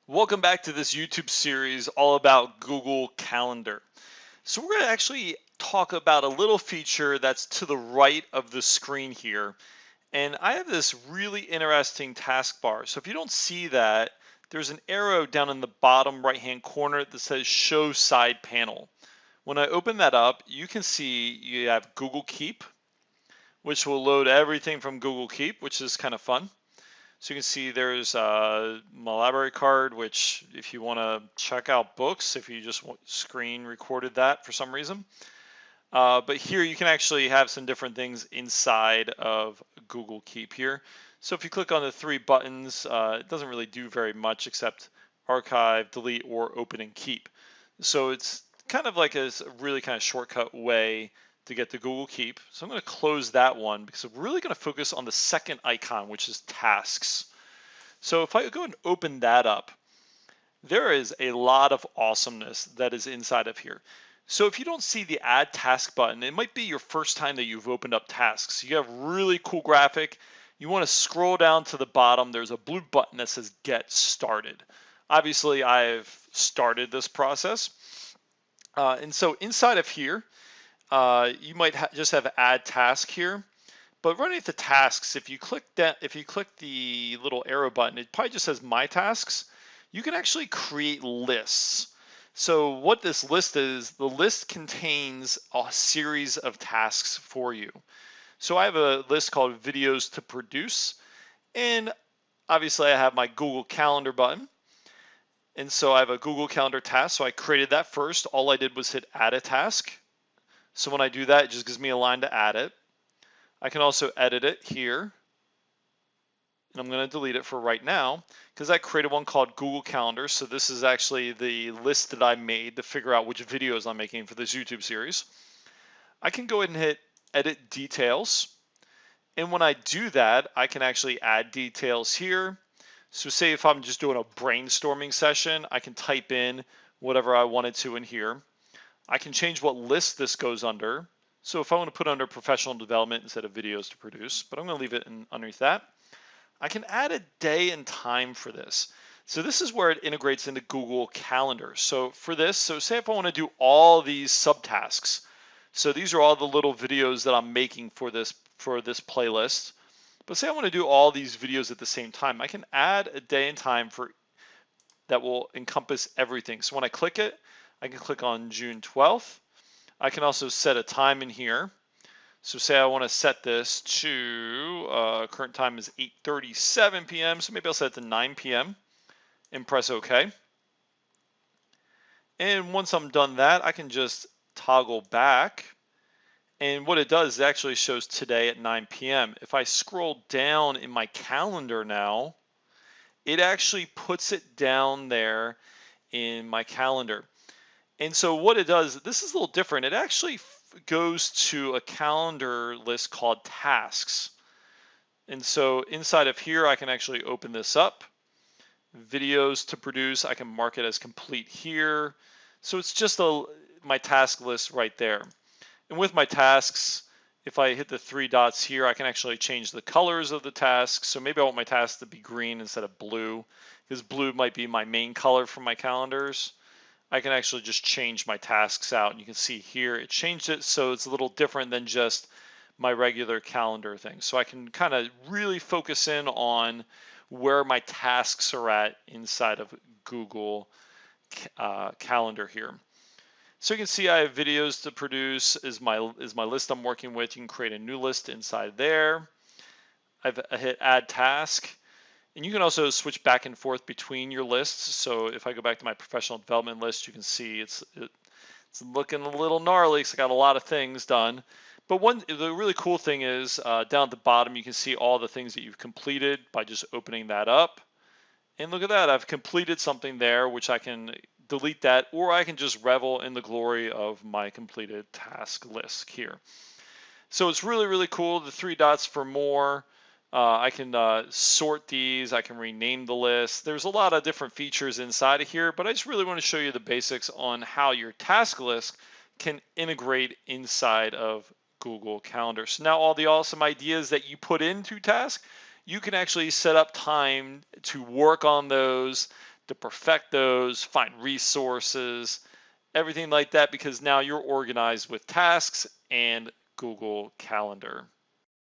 Welcome back to this YouTube series all about Google Calendar. So we're going to actually talk about a little feature that's to the right of the screen here. And I have this really interesting taskbar. So if you don't see that, there's an arrow down in the bottom right-hand corner that says Show Side Panel. When I open that up, you can see you have Google Keep, which will load everything from Google Keep, which is kind of fun. So you can see there's my library card, which if you want to check out books, if you just screen recorded that for some reason. But here you can actually have some different things inside of Google Keep here. So if you click on the three buttons, it doesn't really do very much except archive, delete, or open and keep. So it's kind of like a really kind of shortcut way to get to Google Keep. So I'm going to close that one because I'm really going to focus on the second icon, which is tasks. So if I go and open that up, there is a lot of awesomeness that is inside of here. So if you don't see the add task button, it might be your first time that you've opened up tasks. You have really cool graphic. You want to scroll down to the bottom. There's a blue button that says get started. Obviously, I've started this process. And so inside of here, you might just have add task here, but running the tasks, if you click the little arrow button, it probably just says my tasks. You can actually create lists. So what this list is, the list contains a series of tasks for you. So I have a list called videos to produce, and obviously I have my Google Calendar button. And so I have a Google Calendar task. So I created that first. All I did was hit add a task. So when I do that, it just gives me a line to add it. I can also edit it here. And I'm going to delete it for right now because I created one called Google Calendar. So this is actually the list that I made to figure out which videos I'm making for this YouTube series. I can go ahead and hit edit details. And when I do that, I can actually add details here. So say if I'm just doing a brainstorming session, I can type in whatever I wanted to in here. I can change what list this goes under. So if I want to put under professional development instead of videos to produce, but I'm going to leave it underneath that. I can add a day and time for this. So this is where it integrates into Google Calendar. So for this, so say if I want to do all these subtasks. So these are all the little videos that I'm making for this playlist. But say I want to do all these videos at the same time, I can add a day and time for that will encompass everything. So when I click it, I can click on June 12th. I can also set a time in here. So say I want to set this to, current time is 8:37 p.m. So maybe I'll set it to 9 p.m. and press OK. And once I'm done that, I can just toggle back. And what it does is it actually shows today at 9 p.m. If I scroll down in my calendar now, it actually puts it down there in my calendar. And so what it does, this is a little different. It actually goes to a calendar list called tasks. And so inside of here, I can actually open this up. Videos to produce, I can mark it as complete here. So it's just my task list right there. And with my tasks, if I hit the three dots here, I can actually change the colors of the tasks. So maybe I want my tasks to be green instead of blue, because blue might be my main color for my calendars. I can actually just change my tasks out, and you can see here it changed it so it's a little different than just my regular calendar thing. So I can kind of really focus in on where my tasks are at inside of Google Calendar here. So you can see I have videos to produce is my list I'm working with. You can create a new list inside there. I've hit add task. And you can also switch back and forth between your lists. So if I go back to my professional development list, you can see it's looking a little gnarly because I got a lot of things done. But the really cool thing is down at the bottom, you can see all the things that you've completed by just opening that up. And look at that, I've completed something there, which I can delete that, or I can just revel in the glory of my completed task list here. So it's really, really cool. The three dots for more. I can sort these, I can rename the list. There's a lot of different features inside of here, but I just really want to show you the basics on how your task list can integrate inside of Google Calendar. So now all the awesome ideas that you put into task, you can actually set up time to work on those, to perfect those, find resources, everything like that, because now you're organized with tasks and Google Calendar.